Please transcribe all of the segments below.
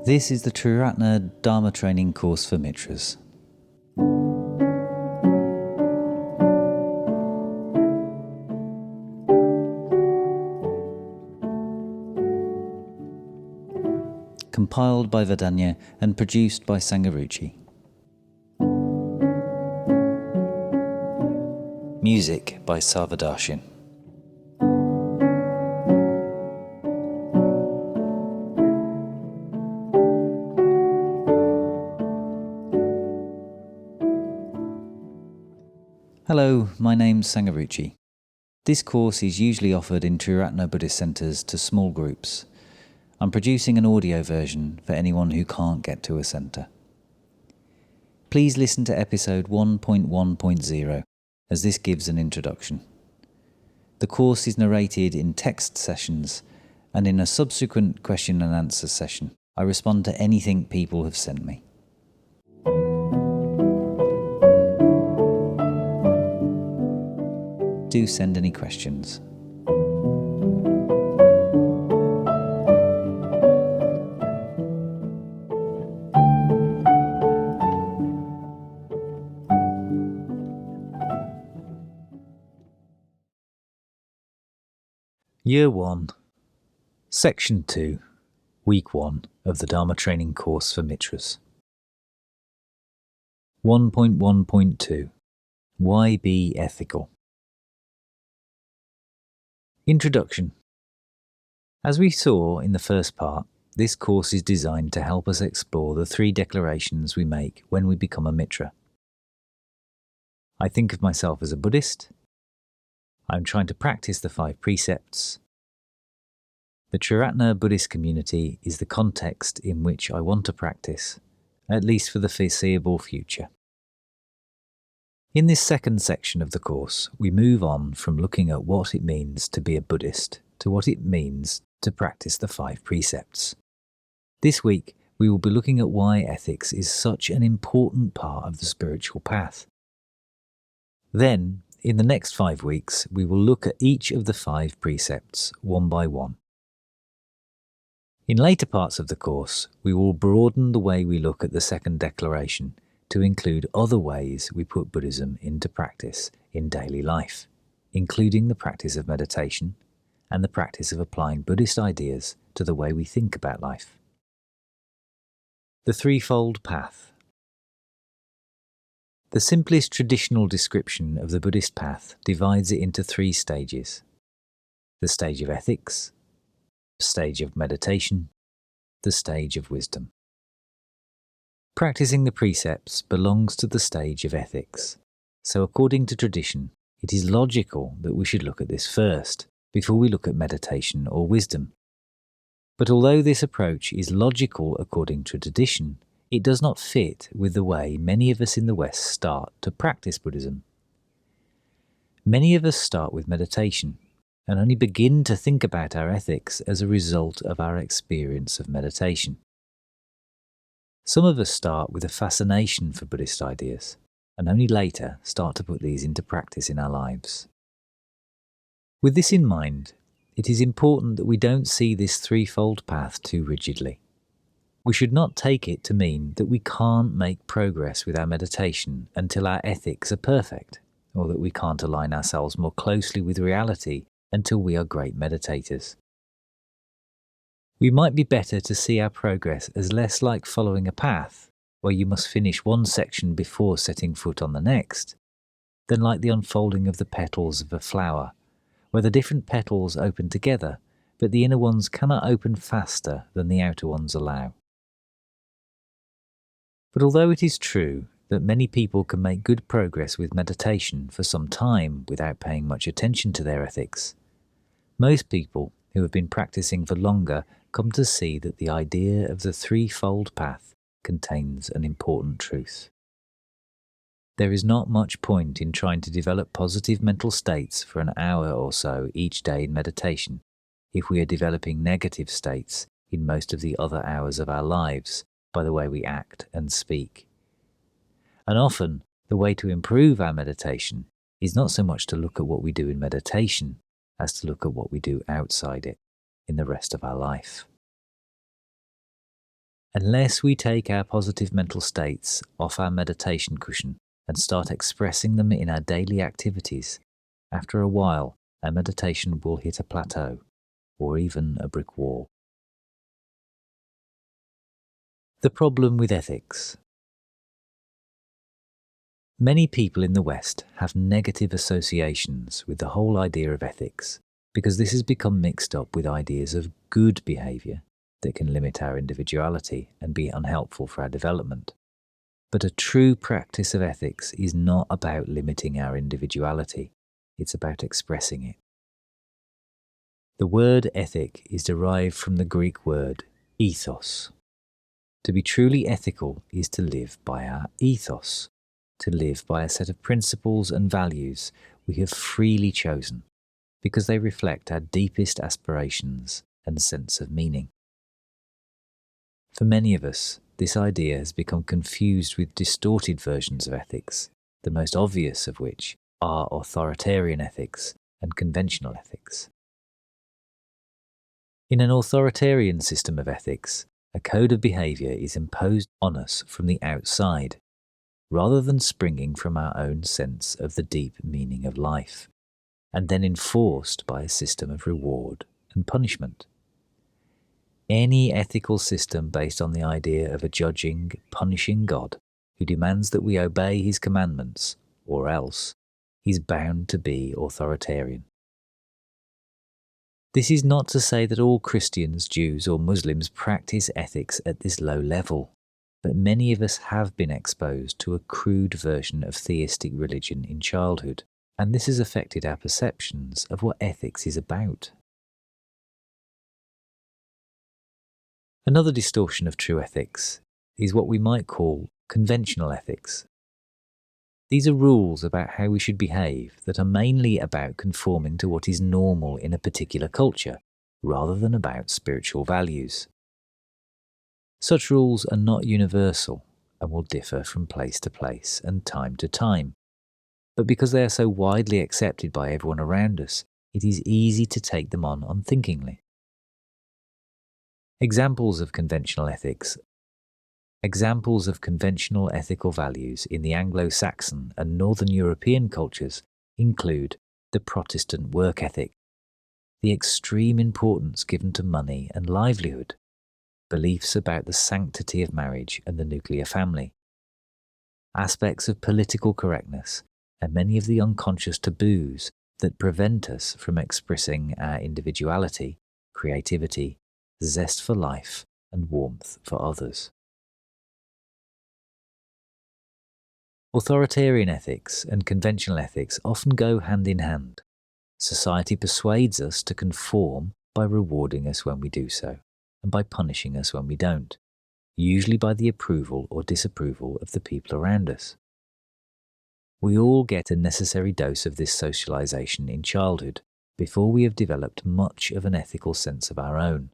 This is the Triratna Dharma training course for Mitras. Compiled by Vedanya and produced by Sangaruchi. Music by Sarvadarshan. Hello, my name's Sangaruchi. This course is usually offered in Triratna Buddhist centres to small groups. I'm producing an audio version for anyone who can't get to a centre. Please listen to episode 1.1.0 as this gives an introduction. The course is narrated in text sessions, and in a subsequent question and answer session, I respond to anything people have sent me. Do send any questions. Year 1, Section 2, Week 1 of the Dharma Training Course for Mitras. 1.1.2 Why be ethical? Introduction. As we saw in the first part, this course is designed to help us explore the 3 declarations we make when we become a Mitra. I think of myself as a Buddhist. I'm trying to practice the 5 precepts. The Triratna Buddhist community is the context in which I want to practice, at least for the foreseeable future. In this second section of the course, we move on from looking at what it means to be a Buddhist to what it means to practice the 5 precepts. This week, we will be looking at why ethics is such an important part of the spiritual path. Then, in the next 5 weeks, we will look at each of the 5 precepts one by one. In later parts of the course, we will broaden the way we look at the second declaration to include other ways we put Buddhism into practice in daily life, including the practice of meditation and the practice of applying Buddhist ideas to the way we think about life. The threefold path. The simplest traditional description of the Buddhist path divides it into 3 stages: the stage of ethics, the stage of meditation, the stage of wisdom. Practicing the precepts belongs to the stage of ethics, so according to tradition, it is logical that we should look at this first, before we look at meditation or wisdom. But although this approach is logical according to tradition, it does not fit with the way many of us in the West start to practice Buddhism. Many of us start with meditation, and only begin to think about our ethics as a result of our experience of meditation. Some of us start with a fascination for Buddhist ideas, and only later start to put these into practice in our lives. With this in mind, it is important that we don't see this threefold path too rigidly. We should not take it to mean that we can't make progress with our meditation until our ethics are perfect, or that we can't align ourselves more closely with reality until we are great meditators. We might be better to see our progress as less like following a path, where you must finish one section before setting foot on the next, than like the unfolding of the petals of a flower, where the different petals open together, but the inner ones cannot open faster than the outer ones allow. But although it is true that many people can make good progress with meditation for some time without paying much attention to their ethics, most people who have been practicing for longer come to see that the idea of the threefold path contains an important truth. There is not much point in trying to develop positive mental states for an hour or so each day in meditation if we are developing negative states in most of the other hours of our lives by the way we act and speak. And often, the way to improve our meditation is not so much to look at what we do in meditation as to look at what we do outside it in the rest of our life. Unless we take our positive mental states off our meditation cushion and start expressing them in our daily activities, after a while our meditation will hit a plateau or even a brick wall. The problem with ethics. Many people in the West have negative associations with the whole idea of ethics because this has become mixed up with ideas of good behaviour that can limit our individuality and be unhelpful for our development. But a true practice of ethics is not about limiting our individuality, it's about expressing it. The word ethic is derived from the Greek word ethos. To be truly ethical is to live by our ethos, to live by a set of principles and values we have freely chosen, because they reflect our deepest aspirations and sense of meaning. For many of us, this idea has become confused with distorted versions of ethics, the most obvious of which are authoritarian ethics and conventional ethics. In an authoritarian system of ethics, a code of behaviour is imposed on us from the outside, rather than springing from our own sense of the deep meaning of life, and then enforced by a system of reward and punishment. Any ethical system based on the idea of a judging, punishing God who demands that we obey his commandments, or else, is bound to be authoritarian. This is not to say that all Christians, Jews, or Muslims practice ethics at this low level, but many of us have been exposed to a crude version of theistic religion in childhood, and this has affected our perceptions of what ethics is about. Another distortion of true ethics is what we might call conventional ethics. These are rules about how we should behave that are mainly about conforming to what is normal in a particular culture, rather than about spiritual values. Such rules are not universal and will differ from place to place and time to time. But because they are so widely accepted by everyone around us, it is easy to take them on unthinkingly. Examples of conventional ethical values in the Anglo-Saxon and Northern European cultures include the Protestant work ethic, the extreme importance given to money and livelihood, beliefs about the sanctity of marriage and the nuclear family, aspects of political correctness, and many of the unconscious taboos that prevent us from expressing our individuality, creativity, zest for life, and warmth for others. Authoritarian ethics and conventional ethics often go hand in hand. Society persuades us to conform by rewarding us when we do so, and by punishing us when we don't, usually by the approval or disapproval of the people around us. We all get a necessary dose of this socialization in childhood before we have developed much of an ethical sense of our own.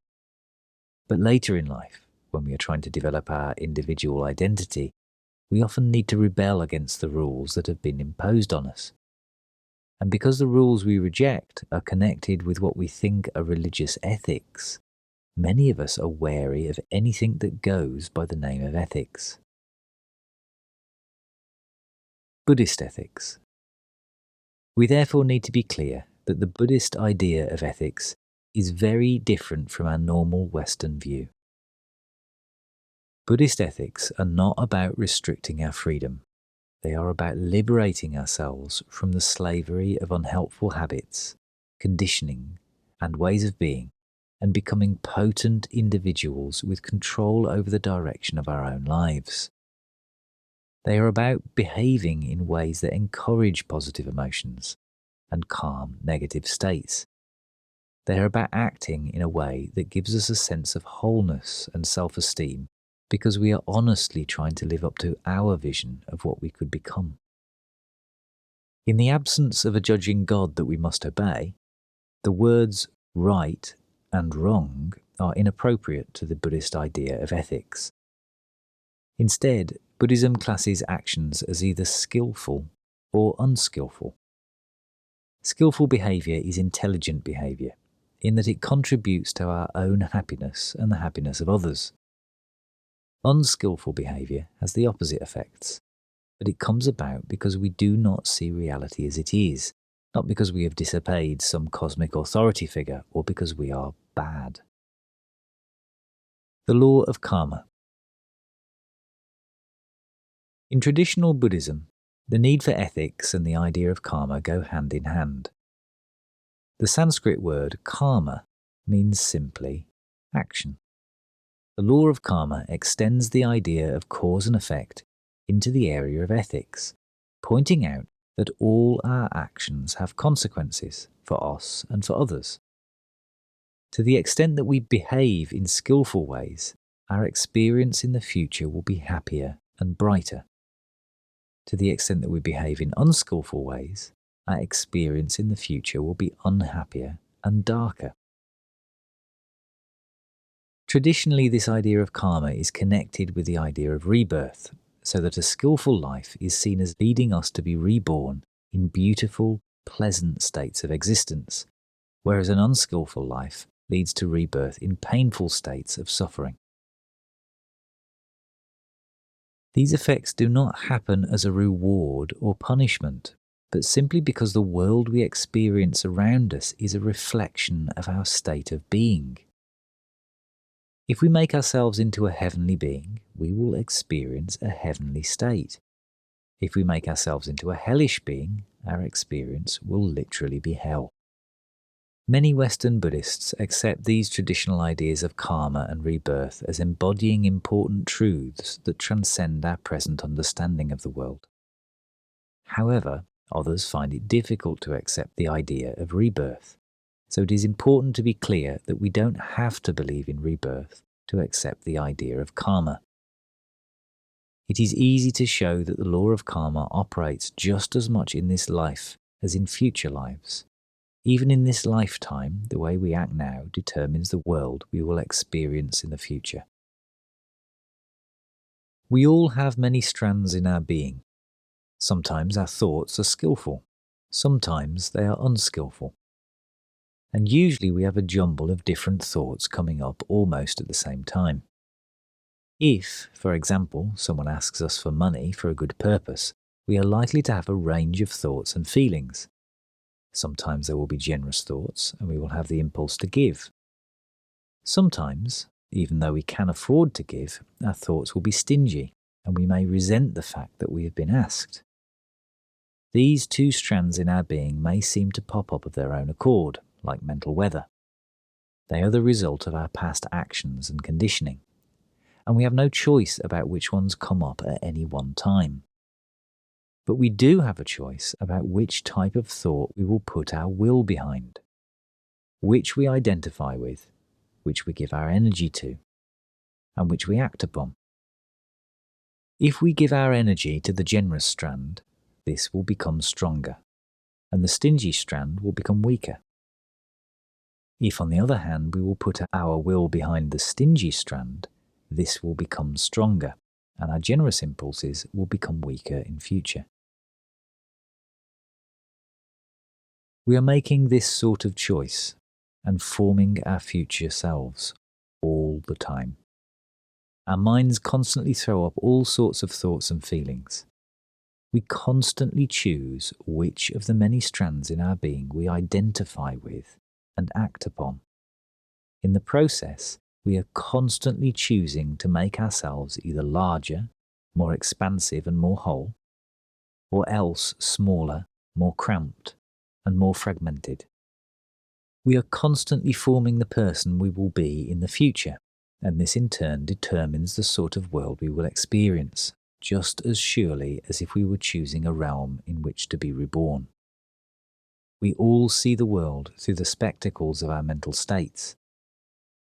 But later in life, when we are trying to develop our individual identity, we often need to rebel against the rules that have been imposed on us. And because the rules we reject are connected with what we think are religious ethics, many of us are wary of anything that goes by the name of ethics. Buddhist ethics. We therefore need to be clear that the Buddhist idea of ethics is very different from our normal Western view. Buddhist ethics are not about restricting our freedom. They are about liberating ourselves from the slavery of unhelpful habits, conditioning, and ways of being, and becoming potent individuals with control over the direction of our own lives. They are about behaving in ways that encourage positive emotions and calm negative states. They are about acting in a way that gives us a sense of wholeness and self-esteem because we are honestly trying to live up to our vision of what we could become. In the absence of a judging God that we must obey, the words right and wrong are inappropriate to the Buddhist idea of ethics. Instead, Buddhism classes actions as either skillful or unskillful. Skillful behaviour is intelligent behaviour, in that it contributes to our own happiness and the happiness of others. Unskillful behaviour has the opposite effects, but it comes about because we do not see reality as it is, not because we have disobeyed some cosmic authority figure or because we are bad. The law of karma. In traditional Buddhism, the need for ethics and the idea of karma go hand in hand. The Sanskrit word karma means simply action. The law of karma extends the idea of cause and effect into the area of ethics, pointing out that all our actions have consequences for us and for others. To the extent that we behave in skillful ways, our experience in the future will be happier and brighter. To the extent that we behave in unskillful ways, our experience in the future will be unhappier and darker. Traditionally, this idea of karma is connected with the idea of rebirth, so that a skillful life is seen as leading us to be reborn in beautiful, pleasant states of existence, whereas an unskillful life leads to rebirth in painful states of suffering. These effects do not happen as a reward or punishment, but simply because the world we experience around us is a reflection of our state of being. If we make ourselves into a heavenly being, we will experience a heavenly state. If we make ourselves into a hellish being, our experience will literally be hell. Many Western Buddhists accept these traditional ideas of karma and rebirth as embodying important truths that transcend our present understanding of the world. However, others find it difficult to accept the idea of rebirth, so it is important to be clear that we don't have to believe in rebirth to accept the idea of karma. It is easy to show that the law of karma operates just as much in this life as in future lives. Even in this lifetime, the way we act now determines the world we will experience in the future. We all have many strands in our being. Sometimes our thoughts are skillful, sometimes they are unskillful. And usually we have a jumble of different thoughts coming up almost at the same time. If, for example, someone asks us for money for a good purpose, we are likely to have a range of thoughts and feelings. Sometimes there will be generous thoughts and we will have the impulse to give. Sometimes, even though we can afford to give, our thoughts will be stingy and we may resent the fact that we have been asked. These two strands in our being may seem to pop up of their own accord, like mental weather. They are the result of our past actions and conditioning, and we have no choice about which ones come up at any one time. But we do have a choice about which type of thought we will put our will behind, which we identify with, which we give our energy to, and which we act upon. If we give our energy to the generous strand, this will become stronger, and the stingy strand will become weaker. If, on the other hand, we will put our will behind the stingy strand, this will become stronger, and our generous impulses will become weaker in future. We are making this sort of choice and forming our future selves all the time. Our minds constantly throw up all sorts of thoughts and feelings. We constantly choose which of the many strands in our being we identify with and act upon. In the process, we are constantly choosing to make ourselves either larger, more expansive and more whole, or else smaller, more cramped, and more fragmented. We are constantly forming the person we will be in the future, and this in turn determines the sort of world we will experience, just as surely as if we were choosing a realm in which to be reborn. We all see the world through the spectacles of our mental states.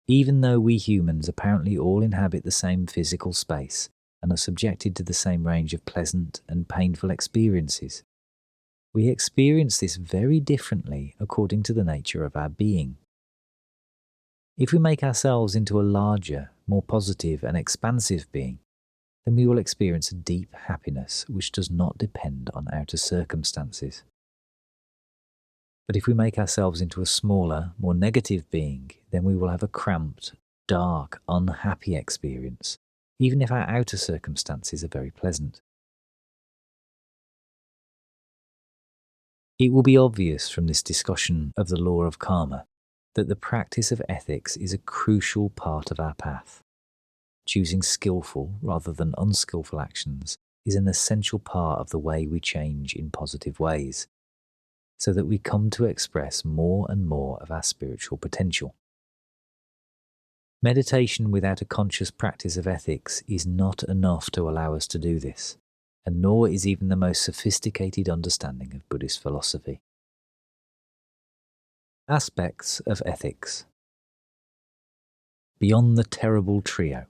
Even though we humans apparently all inhabit the same physical space and are subjected to the same range of pleasant and painful experiences, we experience this very differently according to the nature of our being. If we make ourselves into a larger, more positive and expansive being, then we will experience a deep happiness which does not depend on outer circumstances. But if we make ourselves into a smaller, more negative being, then we will have a cramped, dark, unhappy experience, even if our outer circumstances are very pleasant. It will be obvious from this discussion of the law of karma that the practice of ethics is a crucial part of our path. Choosing skillful rather than unskillful actions is an essential part of the way we change in positive ways, so that we come to express more and more of our spiritual potential. Meditation without a conscious practice of ethics is not enough to allow us to do this, and nor is even the most sophisticated understanding of Buddhist philosophy. Aspects of ethics. Beyond the terrible trio.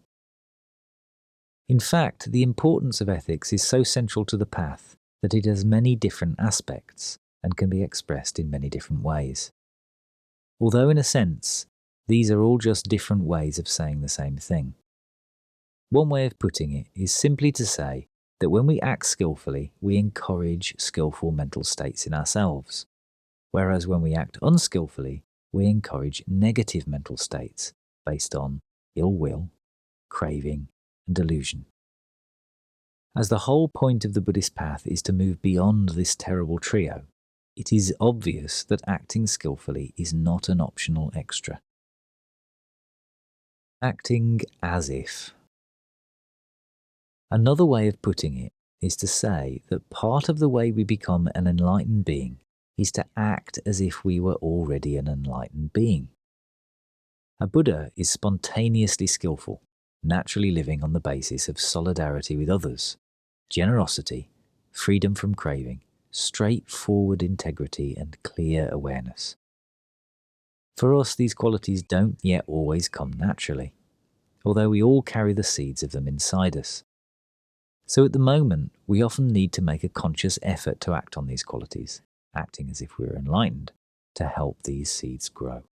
In fact, the importance of ethics is so central to the path that it has many different aspects and can be expressed in many different ways. Although in a sense, these are all just different ways of saying the same thing. One way of putting it is simply to say that when we act skillfully, we encourage skillful mental states in ourselves, whereas when we act unskillfully, we encourage negative mental states based on ill will, craving, and delusion. As the whole point of the Buddhist path is to move beyond this terrible trio, it is obvious that acting skillfully is not an optional extra. Acting as if. Another way of putting it is to say that part of the way we become an enlightened being is to act as if we were already an enlightened being. A Buddha is spontaneously skillful, naturally living on the basis of solidarity with others, generosity, freedom from craving, straightforward integrity, and clear awareness. For us, these qualities don't yet always come naturally, although we all carry the seeds of them inside us. So at the moment, we often need to make a conscious effort to act on these qualities, acting as if we were enlightened, to help these seeds grow.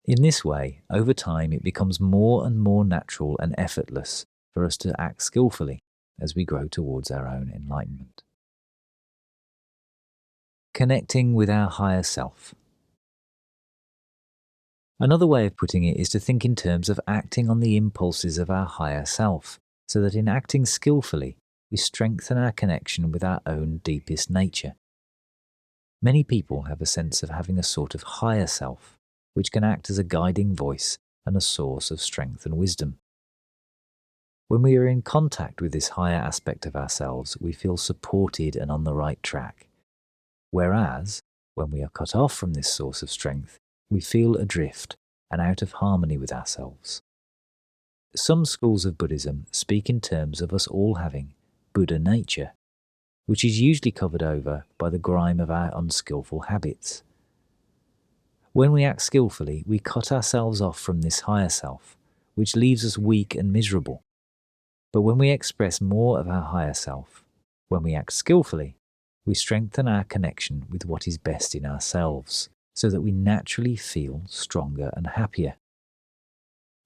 In this way, over time, it becomes more and more natural and effortless for us to act skillfully as we grow towards our own enlightenment. Connecting with our higher self. Another way of putting it is to think in terms of acting on the impulses of our higher self, so that in acting skillfully, we strengthen our connection with our own deepest nature. Many people have a sense of having a sort of higher self, which can act as a guiding voice and a source of strength and wisdom. When we are in contact with this higher aspect of ourselves, we feel supported and on the right track. Whereas, when we are cut off from this source of strength, we feel adrift and out of harmony with ourselves. Some schools of Buddhism speak in terms of us all having Buddha nature, which is usually covered over by the grime of our unskillful habits. When we act skillfully, we cut ourselves off from this higher self, which leaves us weak and miserable. But when we express more of our higher self, when we act skillfully, we strengthen our connection with what is best in ourselves, so that we naturally feel stronger and happier.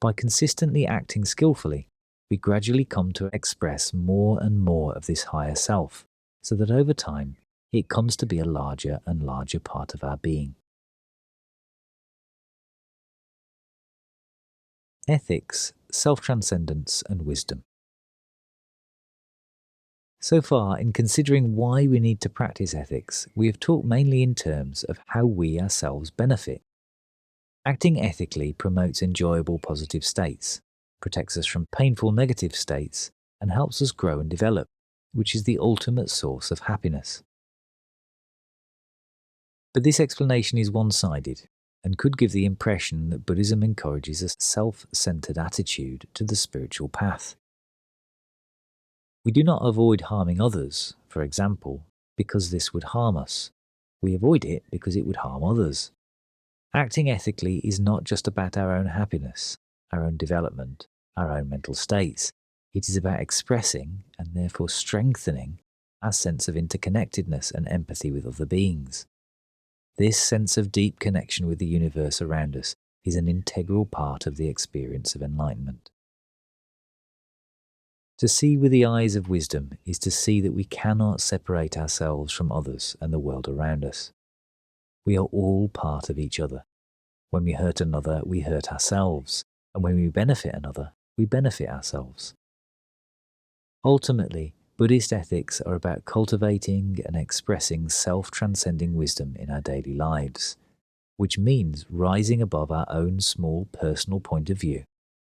By consistently acting skillfully, we gradually come to express more and more of this higher self, so that over time, it comes to be a larger and larger part of our being. Ethics, self-transcendence, and wisdom. So far, in considering why we need to practice ethics, we have talked mainly in terms of how we ourselves benefit. Acting ethically promotes enjoyable positive states, protects us from painful negative states, and helps us grow and develop, which is the ultimate source of happiness. But this explanation is one-sided and could give the impression that Buddhism encourages a self-centered attitude to the spiritual path. We do not avoid harming others, for example, because this would harm us. We avoid it because it would harm others. Acting ethically is not just about our own happiness, our own development, our own mental states. It is about expressing, and therefore strengthening, our sense of interconnectedness and empathy with other beings. This sense of deep connection with the universe around us is an integral part of the experience of enlightenment. To see with the eyes of wisdom is to see that we cannot separate ourselves from others and the world around us. We are all part of each other. When we hurt another, we hurt ourselves, and when we benefit another, we benefit ourselves. Ultimately, Buddhist ethics are about cultivating and expressing self-transcending wisdom in our daily lives, which means rising above our own small personal point of view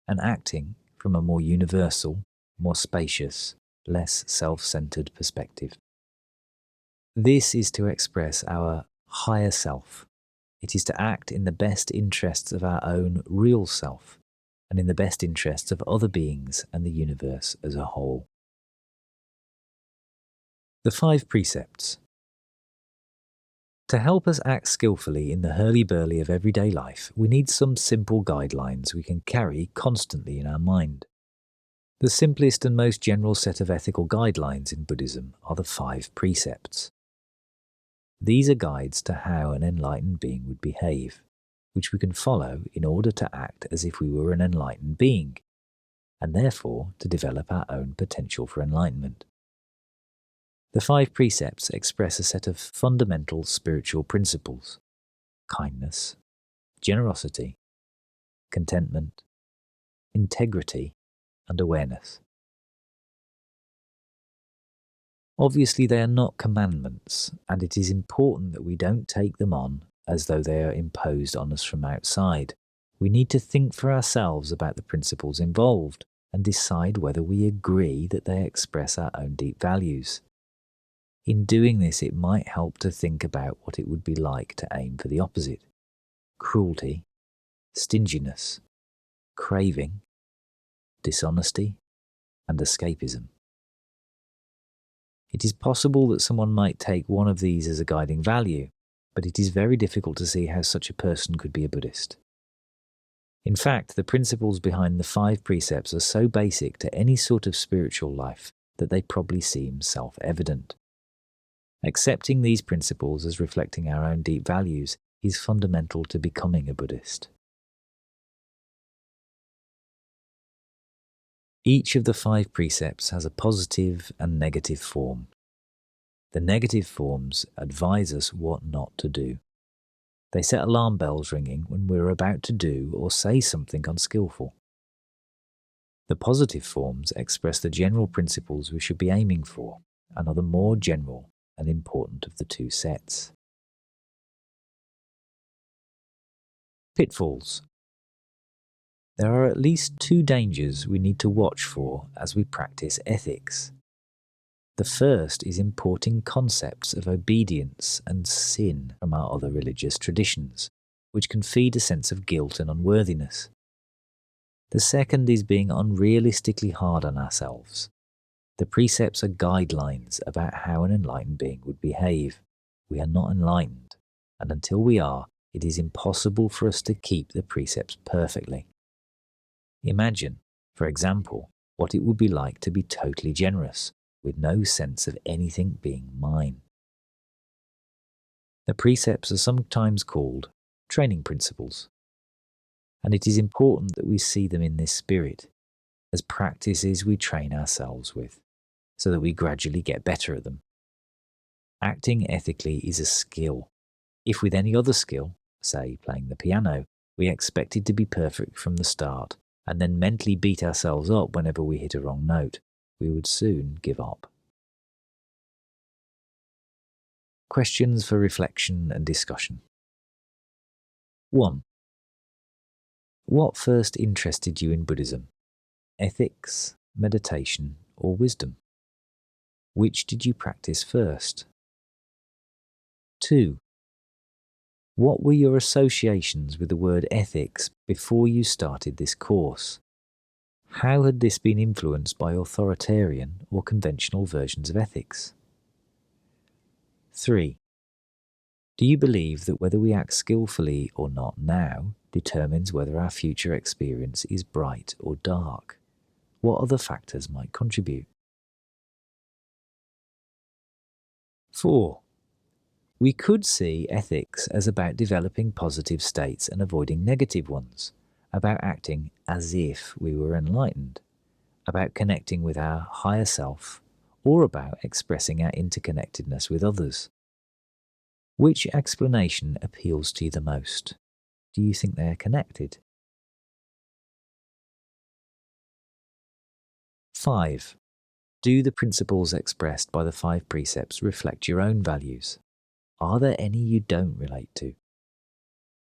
and acting from a more universal, more spacious, less self-centered perspective. This is to express our higher self. It is to act in the best interests of our own real self and in the best interests of other beings and the universe as a whole. The 5 precepts. To help us act skillfully in the hurly-burly of everyday life, we need some simple guidelines we can carry constantly in our mind. The simplest and most general set of ethical guidelines in Buddhism are the 5 precepts. These are guides to how an enlightened being would behave, which we can follow in order to act as if we were an enlightened being, and therefore to develop our own potential for enlightenment. The 5 precepts express a set of fundamental spiritual principles: kindness, generosity, contentment, integrity, and awareness. Obviously, they are not commandments, and it is important that we don't take them on as though they are imposed on us from outside. We need to think for ourselves about the principles involved and decide whether we agree that they express our own deep values. In doing this, it might help to think about what it would be like to aim for the opposite: cruelty, stinginess, craving, dishonesty, and escapism. It is possible that someone might take one of these as a guiding value, but it is very difficult to see how such a person could be a Buddhist. In fact, the principles behind the 5 precepts are so basic to any sort of spiritual life that they probably seem self-evident. Accepting these principles as reflecting our own deep values is fundamental to becoming a Buddhist. Each of the 5 precepts has a positive and negative form. The negative forms advise us what not to do. They set alarm bells ringing when we're about to do or say something unskillful. The positive forms express the general principles we should be aiming for and are the more general and important of the 2 sets. Pitfalls. There are at least 2 dangers we need to watch for as we practice ethics. The first is importing concepts of obedience and sin from our other religious traditions, which can feed a sense of guilt and unworthiness. The second is being unrealistically hard on ourselves. The precepts are guidelines about how an enlightened being would behave. We are not enlightened, and until we are, it is impossible for us to keep the precepts perfectly. Imagine, for example, what it would be like to be totally generous, with no sense of anything being mine. The precepts are sometimes called training principles, and it is important that we see them in this spirit, as practices we train ourselves with, so that we gradually get better at them. Acting ethically is a skill. If with any other skill, say playing the piano, we expected to be perfect from the start, and then mentally beat ourselves up whenever we hit a wrong note, we would soon give up. Questions for reflection and discussion. 1. What first interested you in Buddhism? Ethics, meditation, or wisdom? Which did you practice first? 2. What were your associations with the word ethics before you started this course? How had this been influenced by authoritarian or conventional versions of ethics? 3. Do you believe that whether we act skillfully or not now determines whether our future experience is bright or dark? What other factors might contribute? 4. We could see ethics as about developing positive states and avoiding negative ones, about acting as if we were enlightened, about connecting with our higher self, or about expressing our interconnectedness with others. Which explanation appeals to you the most? Do you think they are connected? 5. Do the principles expressed by the 5 precepts reflect your own values? Are there any you don't relate to?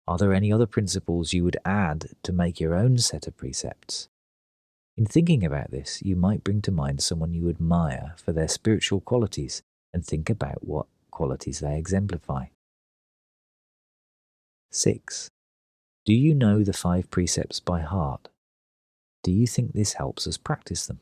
Are there any other principles you would add to make your own set of precepts? In thinking about this, you might bring to mind someone you admire for their spiritual qualities and think about what qualities they exemplify. 6. Do you know the 5 precepts by heart? Do you think this helps us practice them?